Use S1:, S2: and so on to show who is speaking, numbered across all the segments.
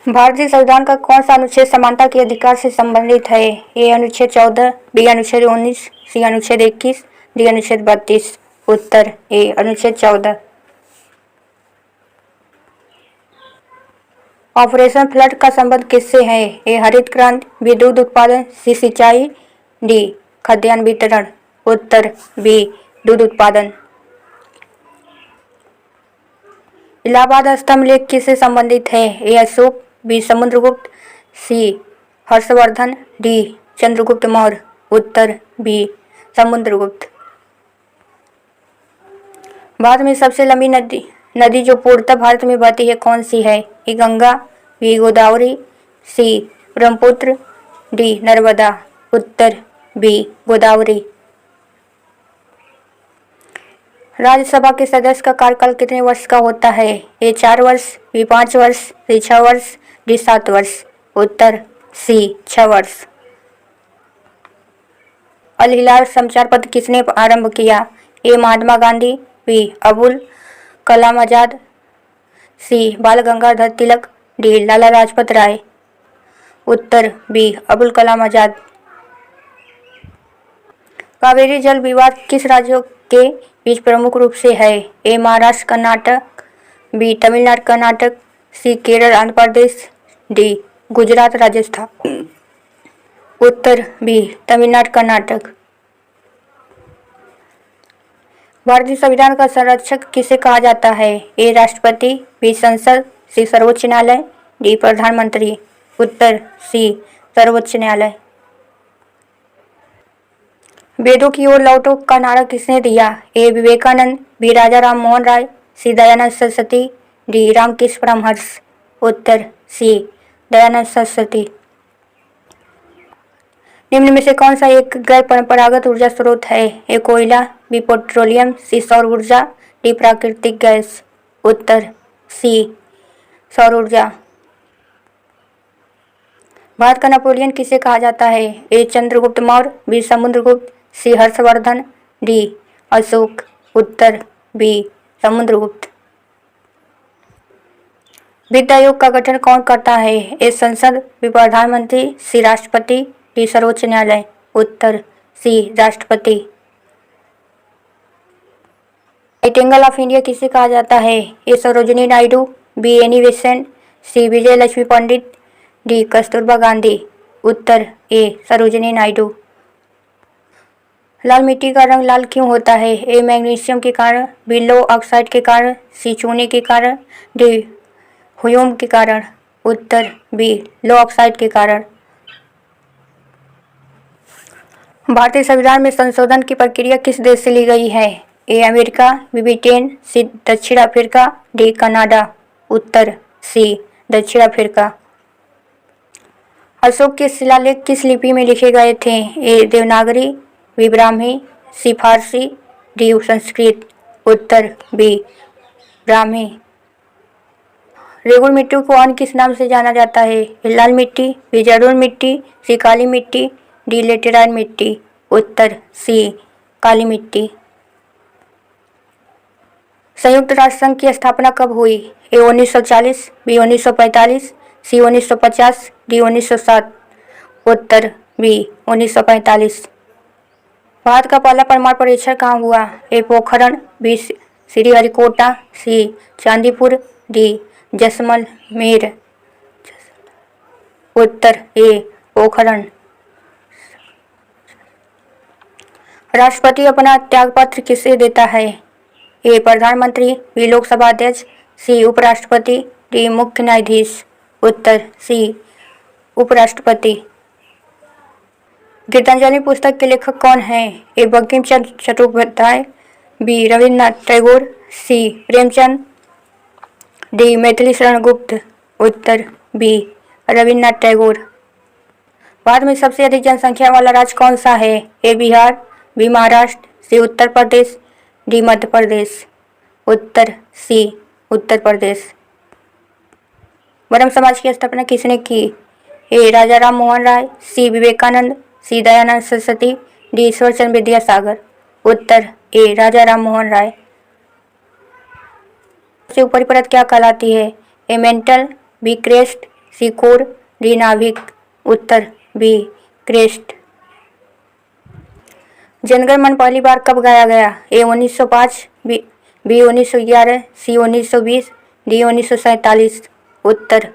S1: भारतीय संविधान का कौन सा अनुच्छेद समानता के अधिकार से संबंधित है? ए अनुच्छेद 14, बी अनुच्छेद 19, सी अनुच्छेद 21, डी अनुच्छेद 32। उत्तर ए अनुच्छेद 14। ऑपरेशन फ्लड का संबंध किससे है? ए हरित क्रांति, बी दूध उत्पादन, सी सिंचाई, डी खाद्यान्न वितरण। उत्तर बी दूध उत्पादन। इलाहाबाद स्तंभ लेख किससे संबंधित है? ए अशोक, बी समुद्रगुप्त, सी हर्षवर्धन, डी चंद्रगुप्त मौर्य। उत्तर बी समुद्रगुप्त। भारत में सबसे लंबी नदी जो पूर्णतः भारत में बहती है कौन सी है? ए गंगा, बी गोदावरी, सी ब्रह्मपुत्र, डी नर्मदा। उत्तर बी गोदावरी। राज्यसभा के सदस्य का कार्यकाल कितने वर्ष का होता है? ए 4 वर्ष, बी 5 वर्ष, सी 6 वर्ष, डी 7 वर्ष। उत्तर सी 6 वर्ष। अल हिलाल समाचार पत्र किसने आरंभ किया? ए महात्मा गांधी, बी अबुल कलाम आजाद, सी बाल गंगाधर तिलक, डी लाला लाजपत राय। उत्तर बी अबुल कलाम आजाद। कावेरी जल विवाद किस राज्यों के बीच प्रमुख रूप से है? ए महाराष्ट्र कर्नाटक, बी तमिलनाडु कर्नाटक, सी केरल आंध्र प्रदेश, डी गुजरात राजस्थान। उत्तर बी तमिलनाडु कर्नाटक। भारतीय संविधान का संरक्षक किसे कहा जाता है? ए राष्ट्रपति, बी संसद, सी सर्वोच्च न्यायालय, डी प्रधानमंत्री। उत्तर सी सर्वोच्च न्यायालय। वेदों की ओर लौटो का नारा किसने दिया? ए विवेकानंद, बी राजा राम मोहन राय, सी दयानंद सरस्वती, डी रामकृष्ण परमहंस। उत्तर सी दयानंद सरस्वती। निम्न में से कौन सा एक गैर परंपरागत ऊर्जा स्रोत है? ए कोयला, बी पेट्रोलियम, सी सौर ऊर्जा, डी प्राकृतिक गैस। उत्तर सी सौर ऊर्जा। भारत का नेपोलियन किसे कहा जाता है? ए चंद्रगुप्त मौर्य, बी समुद्रगुप्त, सी हर्षवर्धन, डी अशोक। उत्तर बी समुद्रगुप्त। वित्त आयोग का गठन कौन करता है? ए संसद, बी प्रधानमंत्री, सी राष्ट्रपति, डी सर्वोच्च न्यायालय। उत्तर सी राष्ट्रपति। नाइटिंगेल ऑफ इंडिया किसे कहा जाता है? A Sarojini Naidu, B Annie Besant, C Vijay Lakshmi Pandit, D Kasturba Gandhi. उत्तर ए सरोजिनी नायडू। लाल मिट्टी का रंग लाल क्यों होता है? ए मैग्नीशियम के कारण, बी लो ऑक्साइड के कारण, सी चूने के कारण, डी ह्यूम के कारण। उत्तर बी लो ऑक्साइड के कारण। भारतीय संविधान में संशोधन की प्रक्रिया किस देश से ली गई है? ए अमेरिका, बी ब्रिटेन, सी दक्षिण अफ्रीका, डी कनाडा। उत्तर सी दक्षिण अफ्रीका। अशोक के शिलालेख किस लिपि में लिखे गए थे? ए देवनागरी, बी ब्राह्मी, सी फारसी, डी संस्कृत। उत्तर बी ब्राह्मी। रेगुड़ मिट्टी को अन्य किस नाम से जाना जाता है? ए लाल मिट्टी, बी जलोढ़ मिट्टी, सी काली मिट्टी, डी लेटेराइट मिट्टी। उत्तर सी काली मिट्टी। संयुक्त राष्ट्र संघ की स्थापना कब हुई? ए 1940, बी 1945, सी 1950, डी 1907। उत्तर बी 1945। भारत का पहला परमाणु परीक्षण कहाँ हुआ? ए पोखरण, बी श्रीहरिकोटा, सी चांदीपुर, डी जैसलमेर। उत्तर ए पोखरण। राष्ट्रपति अपना त्यागपत्र किसे देता है? ए प्रधानमंत्री, बी लोकसभा अध्यक्ष, सी उपराष्ट्रपति, डी मुख्य न्यायाधीश। उत्तर सी उपराष्ट्रपति। गीतांजलि पुस्तक के लेखक कौन हैं? ए बंकिम चंद्र चट्टोपाध्याय, बी रविन्द्रनाथ टैगोर, सी प्रेमचंद, डी मैथिली शरण गुप्त। उत्तर बी रविन्द्रनाथ टैगोर। भारत में सबसे अधिक जनसंख्या वाला राज्य कौन सा है? ए बिहार, बी महाराष्ट्र, सी उत्तर प्रदेश, डी मध्य प्रदेश। उत्तर सी उत्तर प्रदेश। ब्रह्म समाज की स्थापना किसने की? ए राजा राम मोहन राय, सी विवेकानंद, सी Dayanand Saraswati, D Ishwar Chandra Vidyasagar. Uttar A Raja Ram Mohan राय। से ऊपरी परत क्या कहलाती है? A mantle, B crest, C core, D नाभिक, उत्तर बी क्रेस्ट। जनगण मन पहली बार कब गाया गया? ए 1905, बी 1911, सी 1920, डी 1947, उत्तर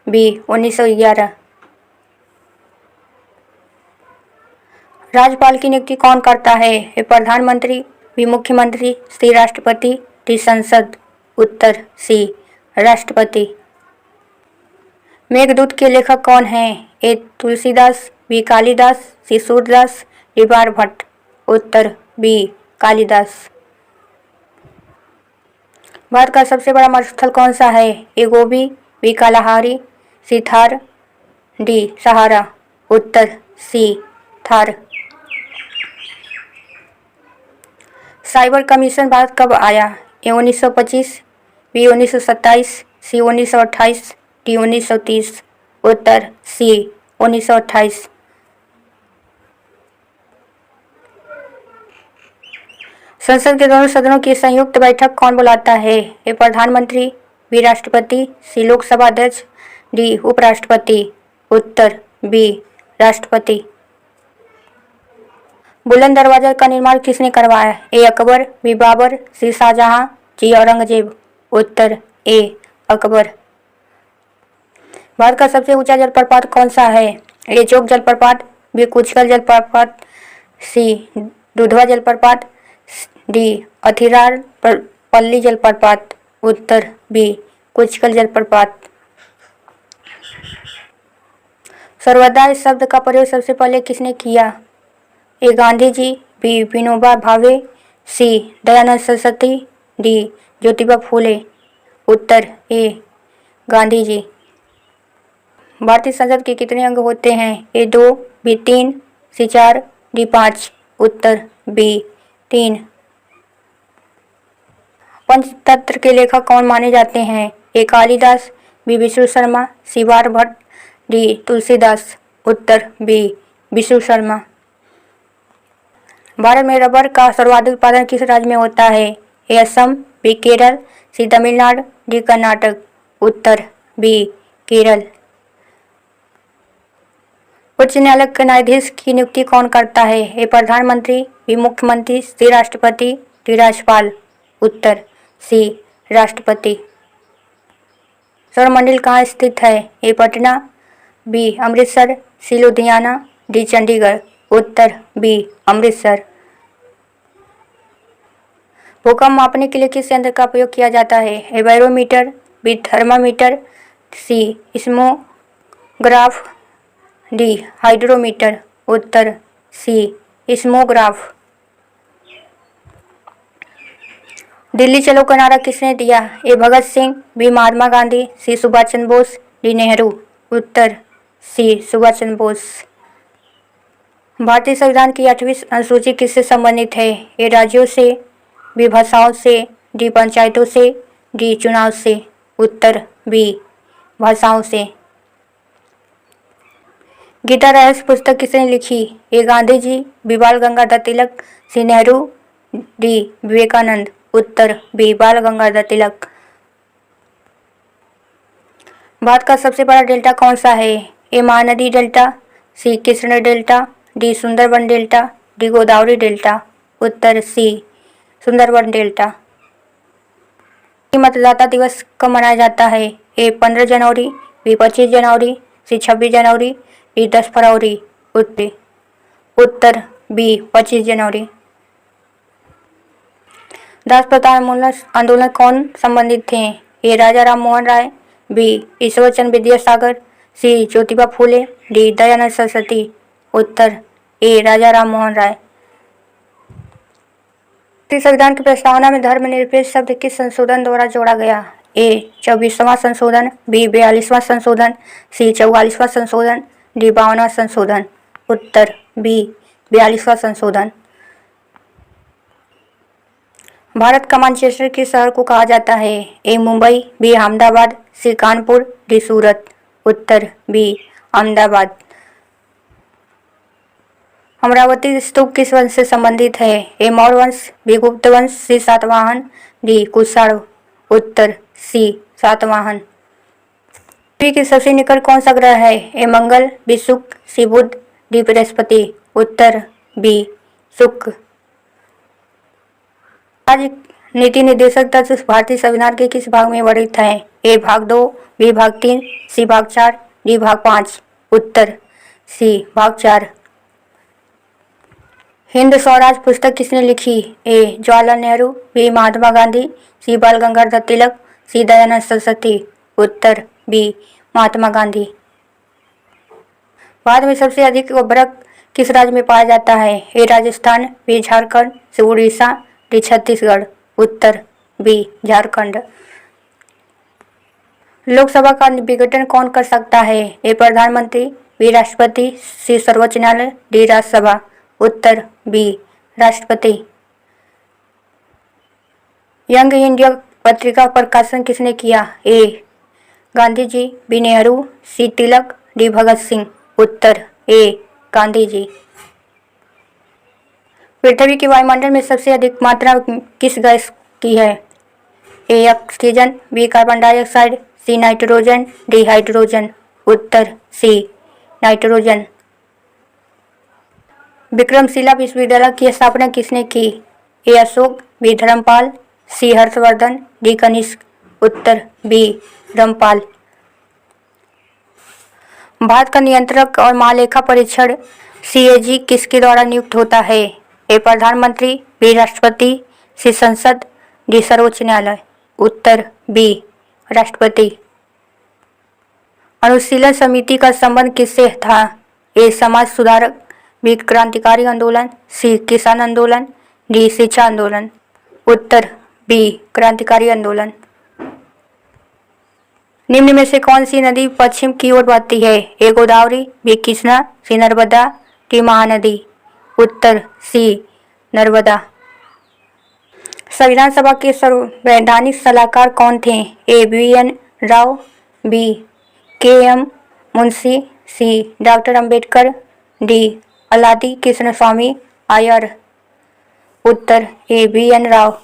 S1: बी 1911। राज्यपाल की नियुक्ति कौन करता है? ए प्रधानमंत्री, बी मुख्यमंत्री, सी राष्ट्रपति, डी संसद, उत्तर सी राष्ट्रपति। मेघदूत के लेखक कौन हैं? ए तुलसीदास, बी कालिदास, सी सूरदास, डी बाणभट्ट, उत्तर बी कालिदास। भारत का सबसे बड़ा मरुस्थल कौन सा है? ए गोबी, बी कालाहारी, सी थार, डी सहारा, उत्तर सी थार। साइबर कमीशन भारत कब आया? ए 1925, बी 1927, सी 1928, डी 1930, उत्तर सी 1928। संसद के दोनों सदनों की संयुक्त बैठक कौन बुलाता है? ए प्रधानमंत्री, बी राष्ट्रपति, सी लोकसभा अध्यक्ष, डी उपराष्ट्रपति, उत्तर बी राष्ट्रपति। बुलंद दरवाजा का निर्माण किसने करवाया? ए अकबर, बी बाबर, सी शाहजहां, जी औरंगजेब, उत्तर ए अकबर। भारत का सबसे ऊंचा जलप्रपात कौन सा है? ए जोग जलप्रपात, बी कुचकल जलप्रपात, सी दुधवा जलप्रपात, डी अथिरार पल्ली जलप्रपात, उत्तर बी कुचकल जलप्रपात। सर्वोदय इस शब्द का प्रयोग सबसे पहले किसने किया? ए गांधी जी, बी विनोबा भावे, सी दयानंद सरस्वती, डी ज्योतिबा फूले, उत्तर ए गांधी जी। भारतीय संसद के कितने अंग होते हैं? ए 2, बी 3, सी 4, डी 5, उत्तर बी 3। पंचतंत्र के लेखक कौन माने जाते हैं? ए कालिदास, बी विष्णु शर्मा, सी बाणभट्ट, डी तुलसीदास, उत्तर बी विष्णु शर्मा। भारत में रबर का सर्वाधिक उत्पादन किस राज्य में होता है? ए असम, बी केरल, सी तमिलनाडु, डी कर्नाटक, उत्तर बी केरल। उच्च न्यायालय के न्यायाधीश की नियुक्ति कौन करता है? ए प्रधानमंत्री, बी मुख्यमंत्री, सी राष्ट्रपति, डी राज्यपाल, उत्तर सी राष्ट्रपति। सौरमंडल कहाँ स्थित है? ए पटना, बी अमृतसर, सी लुधियाना, डी चंडीगढ़, उत्तर बी अमृतसर। भूकंप मापने के लिए किस यंत्र का प्रयोग किया जाता है? ए बैरोमीटर, बी थर्मामीटर, सी स्मोग्राफ, डी हाइड्रोमीटर, उत्तर सी स्मोग्राफ। दिल्ली चलो का नारा किसने दिया? ए भगत सिंह, बी महात्मा गांधी, सी सुभाष चंद्र बोस, डी नेहरू, उत्तर सी सुभाष चंद्र बोस। भारतीय संविधान की 8वीं अनुसूची किससे संबंधित है? ए राज्यों से, बी भाषाओं से, डी पंचायतों से, डी चुनाव से, उत्तर बी भाषाओं से। गीता रहस्य पुस्तक किसने लिखी? ए गांधी जी, बी बाल गंगाधर तिलक, सी नेहरू, डी विवेकानंद, उत्तर बी बाल गंगाधर तिलक। भारत का सबसे बड़ा डेल्टा कौन सा है? A Mahanadi delta, C Krishna delta, D Sundarban delta, D Godavari delta, उत्तर सी सुंदरबन डेल्टा। मतदाता दिवस कब मनाया जाता है? ए 15 जनवरी, बी 25 जनवरी, सी 26 जनवरी, डी 10 फरवरी, उत्तर बी 25 जनवरी। दास प्रथा आंदोलन कौन संबंधित थे? A Raja Ram Mohan Roy, B Ishwarchandra Vidyasagar, C Jyotiba Phule, D Dayanand Saraswati, उत्तर ए राजा राम मोहन राय। संविधान की प्रस्तावना में धर्मनिरपेक्ष शब्द किस संशोधन द्वारा जोड़ा गया? ए 24वां संशोधन, बी 42वां संशोधन, सी 44वां संशोधन, डी 52वां संशोधन, उत्तर बी 42वां संशोधन। भारत का मैनचेस्टर किस शहर को कहा जाता है? ए मुंबई, बी अहमदाबाद, सी कानपुर, डी सूरत, उत्तर बी अहमदाबाद। अमरावती स्तूप किस वंश से संबंधित है? ए मौर्य वंश, बी गुप्त वंश, सी सातवाहन, डी कुषाण, उत्तर सी सातवाहन। पृथ्वी के सबसे निकट कौन सा ग्रह है? ए मंगल, बी शुक्र, सी बुध, डी बृहस्पति। उत्तर बी शुक्र। राज्य नीति निर्देशक तत्व भारतीय संविधान के किस भाग में वर्णित है? ए भाग 2, बी भाग 3, सी भाग 4, डी भाग 5। उत्तर सी भाग 4। हिंद स्वराज पुस्तक किसने लिखी? ए जवाहरलाल नेहरू, बी महात्मा गांधी, सी बाल गंगाधर तिलक, सी दयानंद सरस्वती। उत्तर बी महात्मा गांधी। भारत में सबसे अधिक उर्वरक किस राज्य में पाया जाता है? ए राजस्थान, बी झारखंड, सी उड़ीसा, डी छत्तीसगढ़। उत्तर बी झारखंड। लोकसभा का विघटन कौन कर सकता है? ए प्रधानमंत्री, बी राष्ट्रपति, सी सर्वोच्च न्यायालय, डी राज्यसभा। उत्तर बी राष्ट्रपति। यंग इंडिया पत्रिका प्रकाशन किसने किया? ए गांधी जी, बी नेहरू, सी तिलक, डी भगत सिंह। उत्तर ए गांधी जी। पृथ्वी के वायुमंडल में सबसे अधिक मात्रा किस गैस की है? A oxygen, B carbon dioxide, C nitrogen, D hydrogen. उत्तर सी नाइट्रोजन। विक्रमशिला विश्वविद्यालय की स्थापना किसने की? A Ashoka, B Dharmapal, C Harshavardhan, D Kanishka. उत्तर बी धर्मपाल। भारत का नियंत्रक और महालेखा परीक्षण सीएजी किसके द्वारा नियुक्त होता है? ए प्रधानमंत्री, बी राष्ट्रपति, सी संसद, डी सर्वोच्च न्यायालय। उत्तर बी राष्ट्रपति। अनुशीलन समिति का संबंध किससे था? ए समाज सुधारक, बी क्रांतिकारी आंदोलन, सी किसान आंदोलन, डी शिक्षा आंदोलन। उत्तर बी क्रांतिकारी आंदोलन। निम्न में से कौन सी नदी पश्चिम की ओर बहती है? A Godavari, B Krishna, C Narmada, D Mahanadi. उत्तर सी नर्मदा। संविधान सभा के संवैधानिक सलाहकार कौन थे? A BN Rao, B KM Munshi, C doctor Ambedkar, D Alladi Krishna Swamy Iyer. उत्तर ए BN राव।